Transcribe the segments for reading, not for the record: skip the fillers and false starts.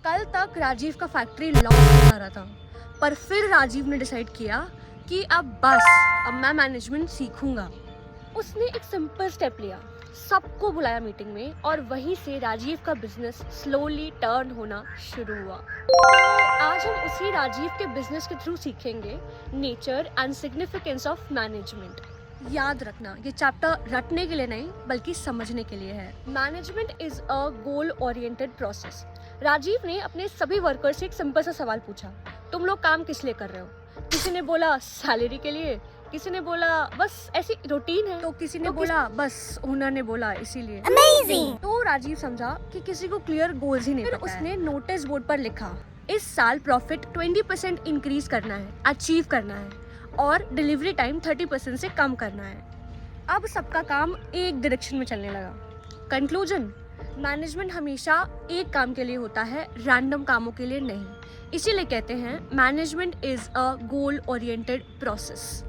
कल तक राजीव का फैक्ट्री लॉस में जा रहा था, पर फिर राजीव ने डिसाइड किया कि अब मैं मैनेजमेंट सीखूंगा। उसने एक सिंपल स्टेप लिया, सबको बुलाया मीटिंग में और वहीं से राजीव का बिजनेस स्लोली टर्न होना शुरू हुआ। तो आज हम उसी राजीव के बिजनेस के थ्रू सीखेंगे nature and significance of management. याद रखना, ये चैप्टर रटने के लिए नहीं बल्कि समझने के लिए है। Management is a goal oriented process. Rajiv ने अपने सभी वर्कर्स से एक सिंपल सा सवाल पूछा, तुम लोग काम किस लिए कर रहे हो? किसी ने बोला सैलरी के लिए, किसी ने बोला बस ऐसी रूटीन है, तो किसी ने बोला बस ओनर ने बोला इसीलिए। Amazing! तो राजीव समझा कि किसी को क्लियर गोल्स ही नहीं पता है। उसने नोटिस बोर्ड पर लिखा, इस साल प्रॉफिट 20% इंक्रीज करना है, अचीव करना है और डिलीवरी टाइम 30% से कम करना है। अब सबका काम एक डायरेक्शन में चलने लगा। कंक्लूजन, मैनेजमेंट हमेशा एक काम के लिए होता है, रैंडम कामों के लिए नहीं। इसीलिए कहते हैं management is a goal oriented process.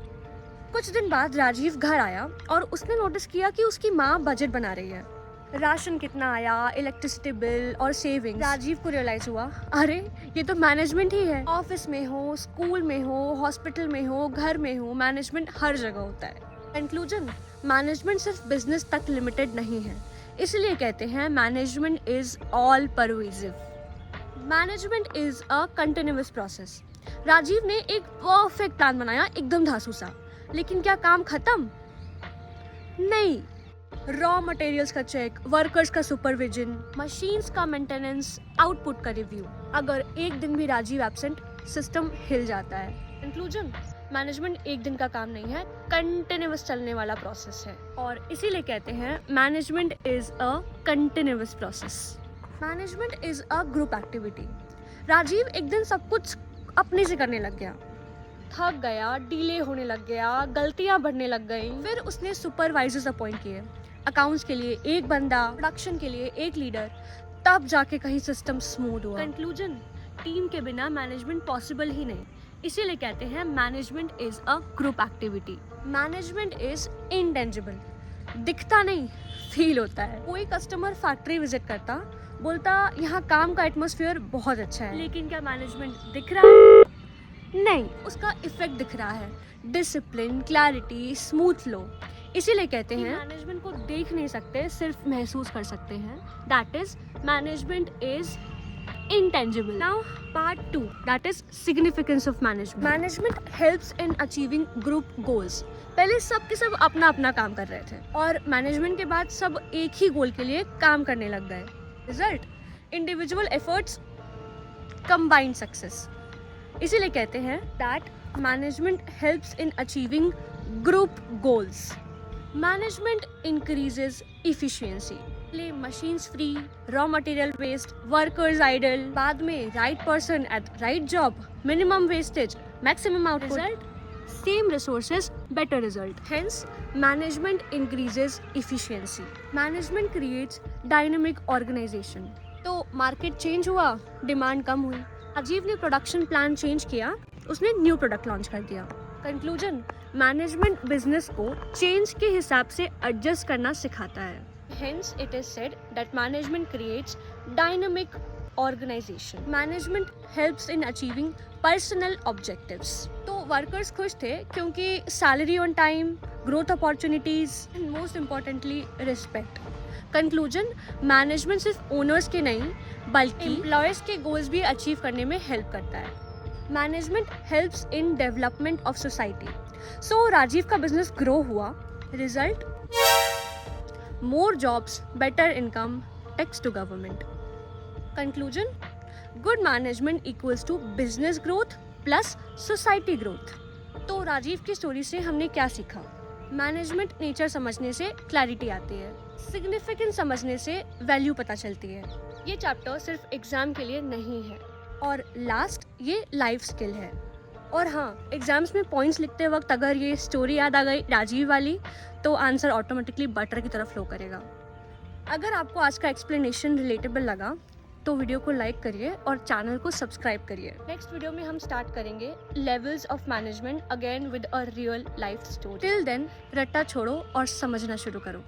कुछ दिन बाद राजीव घर आया और उसने नोटिस किया कि उसकी माँ बजट बना रही है। राशन कितना आया, इलेक्ट्रिसिटी बिल और सेविंग। राजीव को रियलाइज हुआ, अरे ये तो मैनेजमेंट ही है। ऑफिस में हो, स्कूल में हो, हॉस्पिटल में हो, घर में हो, मैनेजमेंट हर जगह होता है। कंक्लूजन, मैनेजमेंट सिर्फ बिजनेस तक लिमिटेड नहीं है, इसलिए कहते हैं management is all pervasive. Management is a continuous process. Rajiv ने एक परफेक्ट प्लान बनाया, एकदम धांसू सा, लेकिन क्या काम खत्म? नहीं। रॉ मटेरियल्स का चेक, वर्कर्स का सुपरविजन, मशीन्स का मेंटेनेंस, आउटपुट का रिव्यू। अगर एक दिन भी राजीव एब्सेंट, सिस्टम हिल जाता है। कंक्लूजन, मैनेजमेंट एक दिन का काम नहीं है, कंटिन्यूअस चलने वाला प्रोसेस है और इसीलिए कहते हैं management is a continuous process. Management is a group activity. Rajiv एक दिन सब कुछ अपने से करने लग गया, थक गया, डिले होने लग गया, गलतियां बढ़ने लग गई। फिर उसने सुपरवाइजर्स अपॉइंट किए, अकाउंट्स के लिए एक बंदा, प्रोडक्शन के लिए एक लीडर, तब जाके कहीं सिस्टम स्मूथ हुआ। कंक्लूजन, टीम के बिना मैनेजमेंट पॉसिबल ही नहीं, इसीलिए कहते हैं management is a group activity. Management is intangible, दिखता नहीं फील होता है। कोई कस्टमर फैक्ट्री विजिट करता, बोलता यहाँ काम का एटमॉस्फेयर बहुत अच्छा है, लेकिन क्या मैनेजमेंट दिख रहा है? नहीं, उसका इफेक्ट दिख रहा है, डिसिप्लिन, क्लैरिटी, स्मूथ फ्लो। इसीलिए कहते हैं मैनेजमेंट को देख नहीं सकते, सिर्फ महसूस कर सकते हैं। That is management is intangible. Now part 2, that is significance of management. Management helps in achieving group goals. पहले सब के सब अपना अपना काम कर रहे थे और मैनेजमेंट के बाद सब एक ही गोल के लिए काम करने लग गए। Result, individual efforts, combined success. इसीलिए कहते हैं that management helps in achieving group goals. Management increases efficiency. Machines free, raw material waste, workers idle, बाद में right person at right job, minimum wastage, maximum output. Result, same resources, better result. Hence management increases efficiency. Management creates dynamic organisation. तो market change हुआ, demand कम हुई, राजीव ने production plan change किया, उसने new product launch कर दिया। Conclusion, management business को चेंज के हिसाब से एडजस्ट करना सिखाता है। Hence, it is said that management creates dynamic organization. Management helps in achieving personal objectives. तो workers खुश थे क्योंकि salary on time, growth opportunities, and most importantly, respect. Conclusion, management सिर्फ owners के नहीं बल्कि employees के goals भी achieve करने में help करता है. Management helps in development of society. So, Rajiv का business grow हुआ. Result, more jobs, better income, tax to government. Conclusion, good management equals to business growth plus society growth. तो राजीव की स्टोरी से हमने क्या सीखा? मैनेजमेंट नेचर समझने से क्लैरिटी आती है, सिग्निफिकेंस समझने से वैल्यू पता चलती है। ये चैप्टर सिर्फ एग्जाम के लिए नहीं है और लास्ट ये लाइफ स्किल है। और हाँ, एग्जाम्स में पॉइंट्स लिखते वक्त अगर ये स्टोरी याद आ गई राजीव वाली, तो आंसर ऑटोमेटिकली बटर की तरफ फ्लो करेगा। अगर आपको आज का एक्सप्लेनेशन रिलेटेबल लगा तो वीडियो को लाइक करिए और चैनल को सब्सक्राइब करिए। नेक्स्ट वीडियो में हम स्टार्ट करेंगे levels of management again with a real life story. Till then रट्टा छोड़ो और समझना शुरू करो।